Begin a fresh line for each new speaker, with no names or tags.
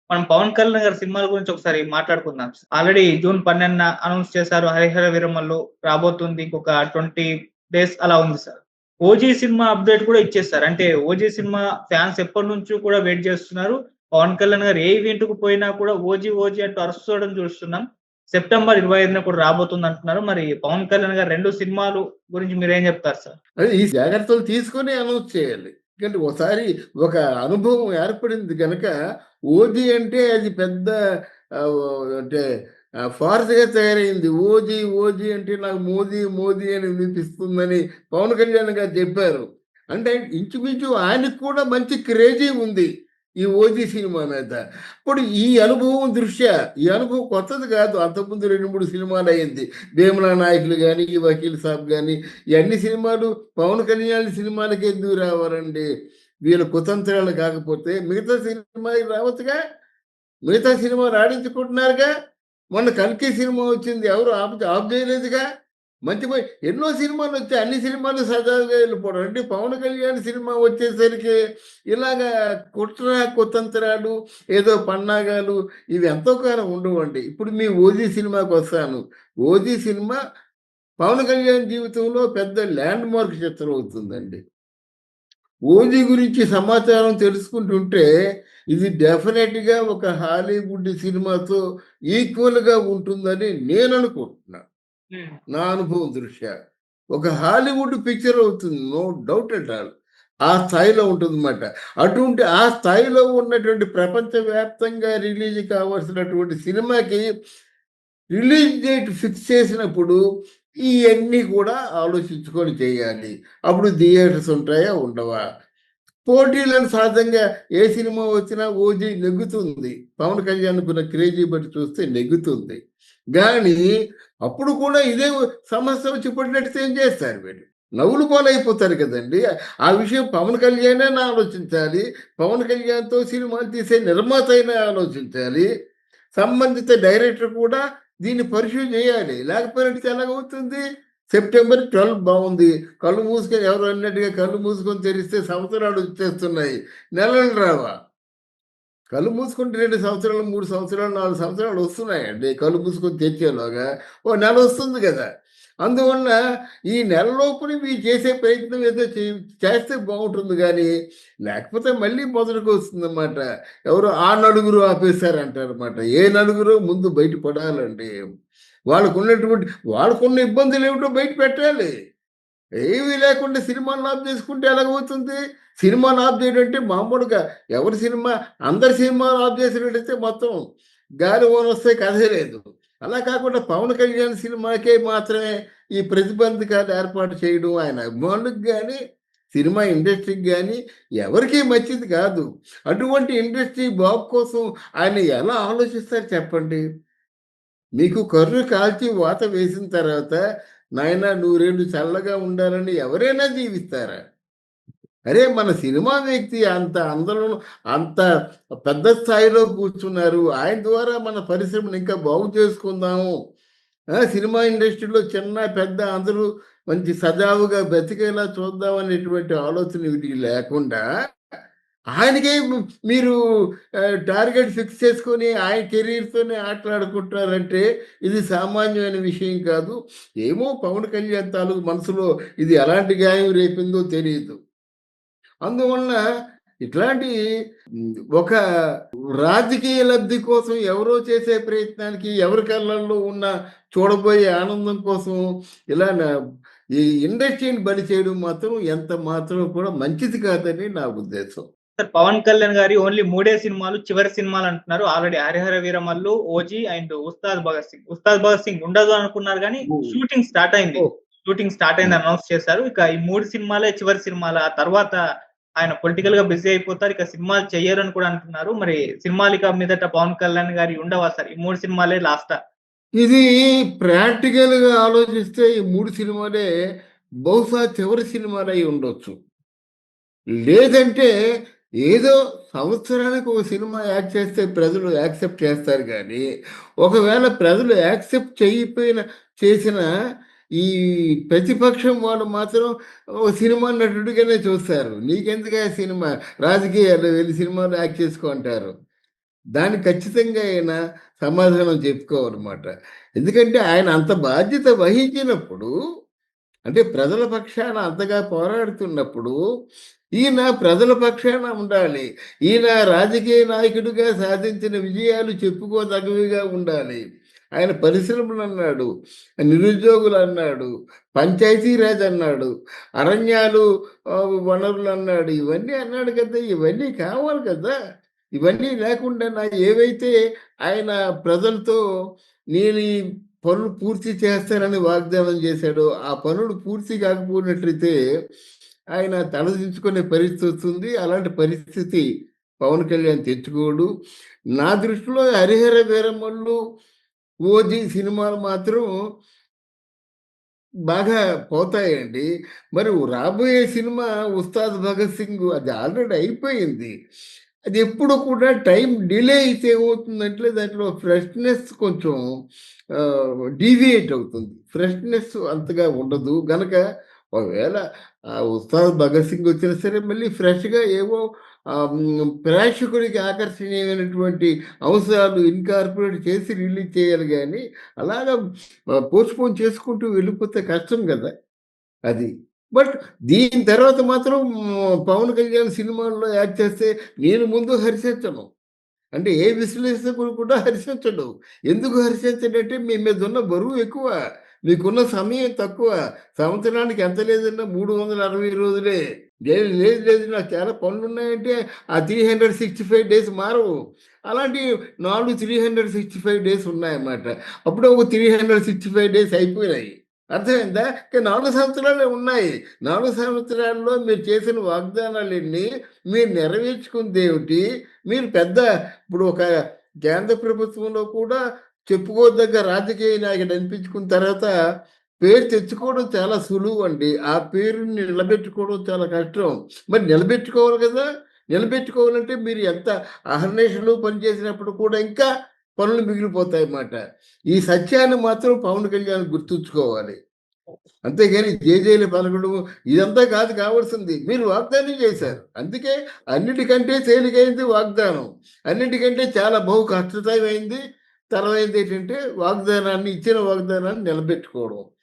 మనం 'పవన్ కళ్యాణ్' గారి సినిమాల గురించి ఒకసారి మాట్లాడుకుందాం. ఆల్రెడీ జూన్ 12న అనౌన్స్ చేశారు. 'హరిహర వీరమల్లు' రాబోతుంది. ఇంకొక 20 డేస్ అలా ఉంది సార్. 'ఓజీ' సినిమా అప్డేట్ కూడా ఇచ్చేసారు. అంటే 'ఓజీ' సినిమా ఫ్యాన్స్ ఎప్పటినుంచో కూడా వెయిట్ చేస్తున్నారు. పవన్ కళ్యాణ్ గారు ఏ ఈవెంట్‌కి పోయినా కూడా 'ఓజీ ఓజీ' అంటూ అరుస్తడం చూస్తున్నాం. సెప్టెంబర్ 25న కూడా రాబోతుందంటున్నారు. మరి పవన్ కళ్యాణ్ గారి 2 సినిమాలు గురించి మీరేం చెప్తారు సార్?
అదే ఈ జాగ్రత్తలు తీసుకొని అనౌన్స్ చేయాలి. ఎందుకంటే ఒకసారి ఒక అనుభవం ఏర్పడింది గనక 'ఓజీ' అంటే అది పెద్ద అంటే ఫార్స్‌గా తయారైంది. 'ఓజీ ఓజీ' అంటే నాకు 'మోదీ మోదీ' అని వినిపిస్తుందని పవన్ కళ్యాణ్ గారు చెప్పారు. అంటే ఇంచుమించు ఆయనకు కూడా మంచి క్రేజీ ఉంది ఈ 'ఓజీ' సినిమా మీద. ఇప్పుడు ఈ అనుభవం దృష్ట్యా ఈ అనుభవం కొత్తది కాదు. అంతకుముందు 2, 3 సినిమాలయింది. 'భీమ్లా నాయకులు' గాని, ఈ 'వకీల్ సాబ్' గాని ఈ అన్ని సినిమాలు పవన్ కళ్యాణ్ సినిమాలకి ఎందుకు రావాలండి? వీళ్ళ కుతంత్రాలు కాకపోతే మిగతా సినిమాలకి రావచ్చుగా? మిగతా సినిమాలు ఆడించుకుంటున్నారుగా? మొన్న 'కల్కి' సినిమా వచ్చింది. ఎవరు ఆఫ్ చేయలేదుగా? మంచి ఎన్నో సినిమాలొచ్చాయి. అన్ని సినిమాలు సజావుగా వెళ్ళిపోవడం. అంటే పవన్ కళ్యాణ్ సినిమా వచ్చేసరికి ఇలాగా కుట్ర, కుతంత్రాలు, ఏదో పన్నాగాలు ఇవి ఎంతో కాలం ఉండవండి. ఇప్పుడు మీ 'ఓజీ' సినిమాకొస్తాను. 'ఓజీ' సినిమా పవన్ కళ్యాణ్ జీవితంలో పెద్ద ల్యాండ్ మార్క్ చిత్రం అవుతుందండి. 'ఓజీ' గురించి సమాచారం తెలుసుకుంటుంటే ఇది డెఫినెట్‌గా ఒక హాలీవుడ్ సినిమాతో ఈక్వల్‌గా ఉంటుందని నేననుకుంటున్నా.
హ్మ్.
నా అనుభవం దృష్ట్యా. ఒక హాలీవుడ్ పిక్చర్ అవుతుంది. No doubt at all. ఆ స్థాయిలో ఉంటుందన్నమాట. అటువంటి ఆ స్థాయిలో ఉన్నటువంటి ప్రపంచవ్యాప్తంగా రిలీజ్ కావాల్సినటువంటి సినిమాకి రిలీజ్ డేట్ ఫిక్స్ చేసినప్పుడు ఇయన్నీ కూడా ఆలోచించుకొని చేయాలి. అప్పుడు థియేటర్స్ ఉంటాయా? ఉండవా? పోటీలను సహజంగా ఏ సినిమా వచ్చినా 'ఓజీ' నెగ్గుతుంది. పవన్ కళ్యాణ్‌కున్న క్రేజీ బట్టి చూస్తే నెగ్గుతుంది. గానీ అప్పుడు కూడా ఇదే సమస్య వచ్చి పడినట్టు ఏం చేస్తారు వీళ్ళు? నవ్వులు పాలైపోతారు కదండీ! ఆ విషయం పవన్ కళ్యాణే ఆలోచించాలి. పవన్ కళ్యాణ్‌తో సినిమాలు తీసే నిర్మాత అయినా ఆలోచించాలి. సంబంధిత డైరెక్టర్ కూడా దీన్ని పరిశీలన చేయాలి. లేకపోయినట్టు ఎలాగవుతుంది? సెప్టెంబర్ 12 బావుంది. కళ్ళు మూసుకొని ఎవరో అన్నట్టుగా కళ్ళు మూసుకొని తెరిస్తే సంవత్సరాలు వచ్చేస్తున్నాయి. నెలలు రావా? కళ్ళు మూసుకుంటే 2 సంవత్సరాలు, 3 సంవత్సరాలు, 4 సంవత్సరాలు వస్తున్నాయండి. కళ్ళు మూసుకొని తెరిచేలోగా. ఓ నెల వస్తుంది గదా! అందువల్ల ఈ నెల లోపున మీరు చేసే ప్రయత్నం ఏదో చేస్తే బావుంటుంది గానీ, లేకపోతే మళ్ళీ మొదటికొస్తుందన్నమాట. ఎవరో ఆ నలుగురు ఆపేశారంటారన్నమాట. ఏ నలుగురో ముందు బయట పడాలండి. వాళ్ళకున్నటువంటి వాళ్ళకున్న ఇబ్బందులేమిటో బయట పెట్టాలి. ఏమీ లేకుండా సినిమాలను ఆఫ్ చేసుకుంటే ఎలాగవుతుంది? సినిమాని ఆఫ్ చేయడం అంటే మామూలుగా ఎవరి సినిమా అందరి సినిమాలు ఆఫ్ చేసినట్టయితే మొత్తం గాలి వానొస్తే కథే లేదు. అలా కాకుండా పవన్ కళ్యాణ్ సినిమాకే మాత్రమే ఈ ప్రతిబంధకాలు ఏర్పాటు చేయడం ఆయన అభిమానులకు గాని, సినిమా ఇండస్ట్రీకి గాని ఎవరికీ మంచిది కాదు. అటువంటి ఇండస్ట్రీ బాగు కోసం ఆయన ఎలా ఆలోచిస్తారు చెప్పండి? మీకు కర్రు కాల్చి వాత వేసిన తర్వాత, నాయనా నూరేళ్ళు చల్లగా ఉండాలని ఎవరైనా దీవిస్తారా? అరే! మన సినిమా వ్యక్తి అంత అందరం అంత పెద్ద స్థాయిలో కూర్చున్నారు. ఆయన ద్వారా మన పరిశ్రమను ఇంకా బాగు చేసుకుందాము. సినిమా ఇండస్ట్రీలో చిన్న, పెద్ద అందరూ మంచి సజావుగా బ్రతికేలా చూద్దాం అనేటువంటి ఆలోచన వీటికి లేకుండా ఆయనకే మీరు టార్గెట్ ఫిక్స్ చేసుకొని ఆయన కెరీర్‌తోనే ఆటలాడుకుంటున్నారంటే ఇది సామాన్యమైన విషయం కాదు. ఏమో పవన్ కళ్యాణ్ తాలూకు మనసులో ఇది ఎలాంటి గాయం రేపిందో తెలీదు. అందువలన ఇట్లాంటి ఒక రాజకీయ లబ్ధి కోసం ఎవరో చేసే ప్రయత్నానికి ఎవరి కళ్ళల్లో ఉన్న చూడబోయే ఆనందం కోసం ఇలా ఈ ఇండస్ట్రీని బలి చేయడం మాత్రం ఎంత మాత్రం కూడా మంచిది కాదని నా ఉద్దేశం.
సార్ 'పవన్ కళ్యాణ్' గారి ఓన్లీ 3 సినిమాలు చివరి సినిమాలు అంటున్నారు. Already 'Harihara Veeramallu', 'OG' and 'Ustaad Bhagat Singh'. 'ఉస్తాద్ భగత్ సింగ్' ఉండదు అనుకున్నారు గానీ
హ్మ్.
షూటింగ్ స్టార్ట్ అయింది.
ఓహ్!
షూటింగ్ స్టార్ట్
హ్మ్.
అయిందని అనౌన్స్ చేశారు. ఇక ఈ 3 సినిమాలే చివరి సినిమాలు. ఆ తర్వాత ఆయన పొలిటికల్‌గా బిజీ అయిపోతారు. ఇక సినిమాలు చెయ్యరని కూడా అంటున్నారు. మరి సినిమాలు ఇక మీదట పవన్ కళ్యాణ్ గారియి ఉండవా సార్? ఈ 3 సినిమాలే లాస్టా?
ఇది ప్రాక్టికల్‌గా ఆలోచిస్తే ఈ 3 సినిమాలే బహుశా చివరి సినిమాలై ఉండొచ్చు. లేదంటే ఏదో సంవత్సరానికి ఒక సినిమా యాక్ట్ చేస్తే ప్రజలు యాక్సెప్ట్ చేస్తారు గానీ, ఒకవేళ ప్రజలు యాక్సెప్ట్ చేసిన ఈ ప్రతిపక్షం వాళ్ళు మాత్రం ఓ సినిమా నటుడిగానే చూస్తారు. నీకెందుకయ్యా సినిమా? రాజకీయాల్లో వెళ్లి సినిమాలో యాక్ట్ చేసుకో అంటారు. దానికి ఖచ్చితంగా ఆయన సమాధానం చెప్పుకోవాలన్నమాట. ఎందుకంటే ఆయన అంత బాధ్యత వహించినప్పుడు, అంటే ప్రజల పక్షాన అంతగా పోరాడుతున్నప్పుడు, ఈయన ప్రజల పక్షాన ఉండాలి. ఈయన రాజకీయ నాయకుడిగా సాధించిన విజయాలు చెప్పుకోదగ్గవిగా ఉండాలి. ఆయన పరిశ్రమలన్నాడు, నిరుద్యోగులన్నాడు, పంచాయతీరాజ్ అన్నాడు, అరణ్యాలు వనరులన్నాడు. ఇవన్నీ అన్నాడు కదా! ఇవన్నీ కావాలి కదా! ఇవన్నీ లేకుండా ఏవైతే ఆయన ప్రజలతో నేను ఈ పనులు పూర్తి చేస్తానని వాగ్దానం చేశాడో, ఆ పనులు పూర్తి కాకపోయినట్లయితే ఆయన తలదించుకునే పరిస్థితి వస్తుంది. అలాంటి పరిస్థితి పవన్ కళ్యాణ్ తెచ్చుకోడు. నా దృష్టిలో 'హరిహర వీరమల్లు', 'ఓజీ' సినిమాలు మాత్రం బాగా పోతాయండి. మరి రాబోయే సినిమా 'ఉస్తాద్ భగత్ సింగ్' అది ఆల్రెడీ అయిపోయింది. అది ఎప్పుడు కూడా టైం డిలే అయితే ఏమవుతుందంటే దాంట్లో ఫ్రెష్‌నెస్ కొంచెం డీవియేట్ అవుతుంది. ఫ్రెష్‌నెస్ అంతగా ఉండదు. గనక ఒకవేళ 'ఉస్తాద్ భగత్ సింగ్' వచ్చినా సరే మళ్ళీ ఫ్రెష్‌గా ఏవో ప్రేక్షకుడికి ఆకర్షణీయమైనటువంటి అంశాలు ఇన్కార్పొరేట్ చేసి రిలీజ్ చేయాలి గానీ అలాగా పోస్ట్‌పోన్ చేసుకుంటూ వెళ్ళిపోతే కష్టం గదా! అది. బట్ దీని తర్వాత మాత్రం పవన్ కళ్యాణ్ సినిమాల్లో యాక్ట్ చేస్తే నేను ముందు హర్షించను. అంటే ఏ విశ్లేషకుడు కూడా హర్షించడు. ఎందుకు హర్షించడంటే మీ మీదున్న బరువు ఎక్కువ. మీకున్న సమయం తక్కువ. సంవత్సరానికి ఎంత లేదన్నా 360 రోజులే. లేదు, లేదు, లేదు నాకు చాలా పనులున్నాయంటే ఆ 365 డేస్ మారవు. అలాంటి 4 365 డేస్ ఉన్నాయన్నమాట. అప్పుడే ఒక 365 డేస్ అయిపోయినాయి. అర్థమైందా? ఇంకా 4 సంవత్సరాలే ఉన్నాయి. 4 సంవత్సరాల్లో మీరు చేసిన వాగ్దానాలెన్ని? మీరు నెరవేర్చుకుందేమిటి? మీరు పెద్ద ఇప్పుడు ఒక కేంద్ర ప్రభుత్వంలో కూడా చెప్పుకోదగ్గ రాజకీయ నాయకుడు అనిపించుకున్న తర్వాత పేరు తెచ్చుకోవడం చాలా సులువండి. ఆ పేరుని నిలబెట్టుకోవడం చాలా కష్టం. మరి నిలబెట్టుకోవాలి కదా! నిలబెట్టుకోవాలంటే మీరు ఎంత అహర్నిశలు పనిచేసినప్పుడు కూడా ఇంకా పనులు మిగిలిపోతాయన్నమాట. ఈ సత్యాన్ని మాత్రం పవన్ కళ్యాణ్ గుర్తుంచుకోవాలి. అంతేగాని జేజేలు పలకడం ఇదంతా కాదు కావాల్సింది. మీరు వాగ్దానం చేశారు. అందుకే అన్నిటికంటే తేలికైంది వాగ్దానం. అన్నిటికంటే చాలా బహు కష్టతరమైంది. తర్వాతేంటంటే ఇచ్చిన వాగ్దానాన్ని నిలబెట్టుకోవడం.